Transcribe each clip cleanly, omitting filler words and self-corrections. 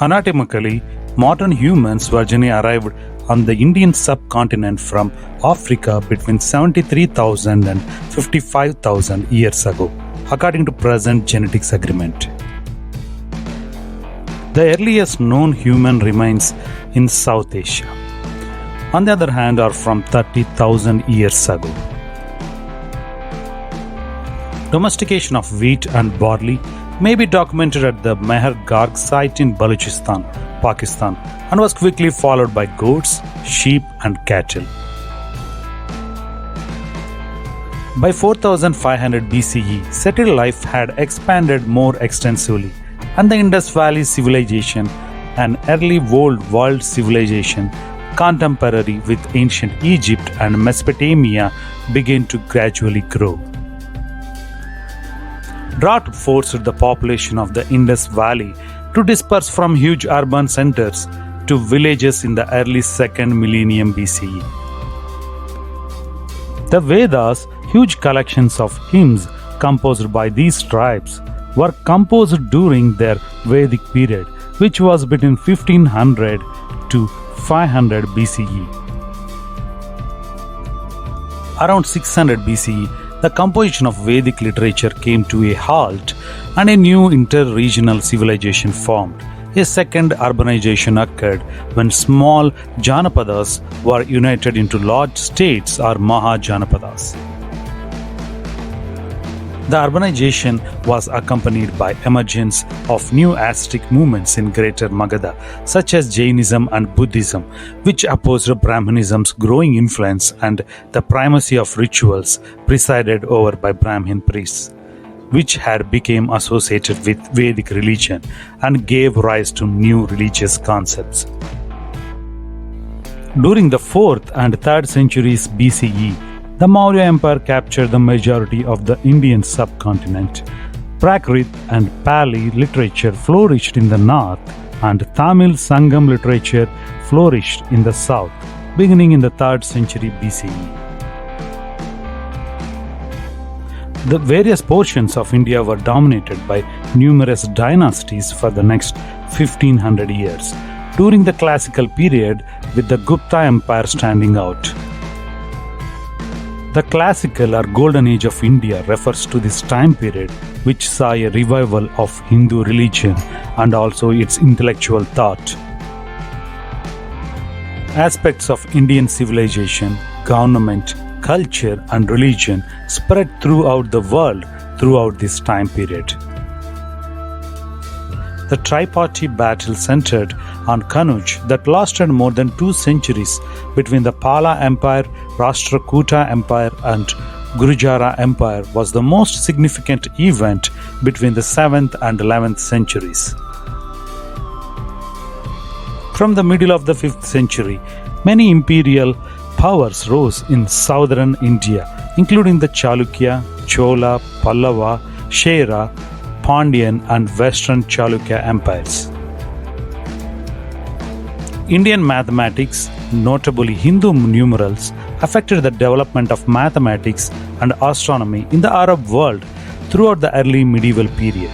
Anatomically, modern humans originally arrived on the Indian subcontinent from Africa between 73,000 and 55,000 years ago, according to present genetics agreement. The earliest known human remains in South Asia, on the other hand, are from 30,000 years ago. Domestication of wheat and barley may be documented at the Meher Garg site in Balochistan, Pakistan, and was quickly followed by goats, sheep, and cattle. By 4500 BCE, settled life had expanded more extensively, and the Indus Valley civilization, an early Old World civilization contemporary with ancient Egypt and Mesopotamia, began to gradually grow. Drought forced the population of the Indus Valley to disperse from huge urban centers to villages in the early 2nd millennium BCE. The Vedas, huge collections of hymns composed by these tribes, were composed during their Vedic period, which was between 1500 to 500 BCE. Around 600 BCE, the composition of Vedic literature came to a halt and a new inter-regional civilization formed. A second urbanization occurred when small Janapadas were united into large states or Mahajanapadas. The urbanization was accompanied by emergence of new ascetic movements in Greater Magadha, such as Jainism and Buddhism, which opposed Brahmanism's growing influence and the primacy of rituals presided over by Brahmin priests, which had become associated with Vedic religion and gave rise to new religious concepts. During the 4th and 3rd centuries BCE, the Maurya Empire captured the majority of the Indian subcontinent. Prakrit and Pali literature flourished in the north, and Tamil Sangam literature flourished in the south, beginning in the 3rd century BCE. The various portions of India were dominated by numerous dynasties for the next 1500 years, during the classical period with the Gupta Empire standing out. The classical or golden age of India refers to this time period, which saw a revival of Hindu religion and also its intellectual thought. Aspects of Indian civilization, government, culture and religion spread throughout the world throughout this time period. The tripartite battle centered on Kanuj that lasted more than 2 centuries between the Pala Empire, Rashtrakuta Empire and Gurjara Empire was the most significant event between the 7th and 11th centuries. From the middle of the 5th century, many imperial powers rose in southern India, including the Chalukya, Chola, Pallava, Shera, Pandyan and Western Chalukya empires. Indian mathematics, notably Hindu numerals, affected the development of mathematics and astronomy in the Arab world throughout the early medieval period.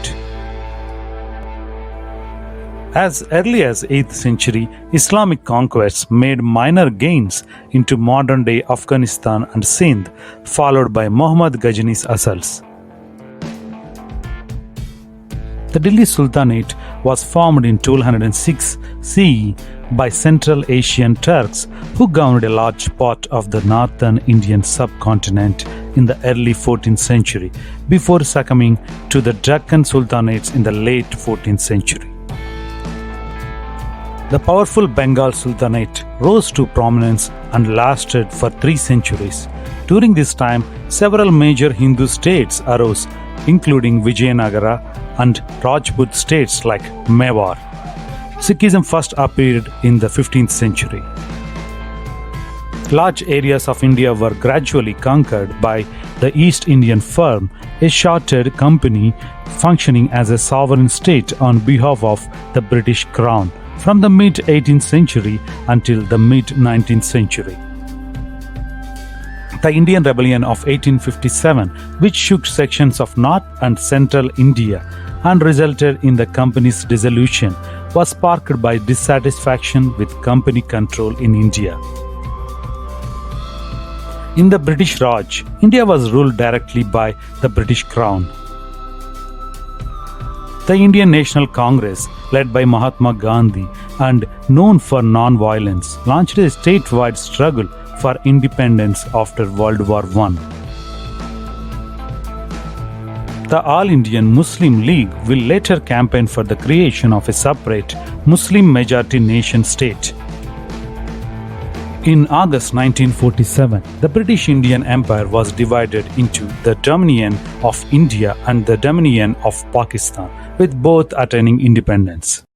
As early as 8th century, Islamic conquests made minor gains into modern-day Afghanistan and Sindh, followed by Muhammad Ghazni's assaults. The Delhi Sultanate was formed in 1206 CE by Central Asian Turks who governed a large part of the northern Indian subcontinent in the early 14th century before succumbing to the Deccan Sultanates in the late 14th century. The powerful Bengal Sultanate rose to prominence and lasted for 3 centuries. During this time, several major Hindu states arose, including Vijayanagara and Rajput states like Mewar. Sikhism first appeared in the 15th century. Large areas of India were gradually conquered by the East Indian firm, a chartered company functioning as a sovereign state on behalf of the British Crown from the mid-18th century until the mid-19th century. The Indian Rebellion of 1857, which shook sections of North and Central India and resulted in the company's dissolution, was sparked by dissatisfaction with company control in India. In the British Raj, India was ruled directly by the British Crown. The Indian National Congress, led by Mahatma Gandhi and known for non-violence, launched a statewide struggle for independence after World War I. The All Indian Muslim League will later campaign for the creation of a separate Muslim majority nation state. In August 1947, the British Indian Empire was divided into the Dominion of India and the Dominion of Pakistan, with both attaining independence.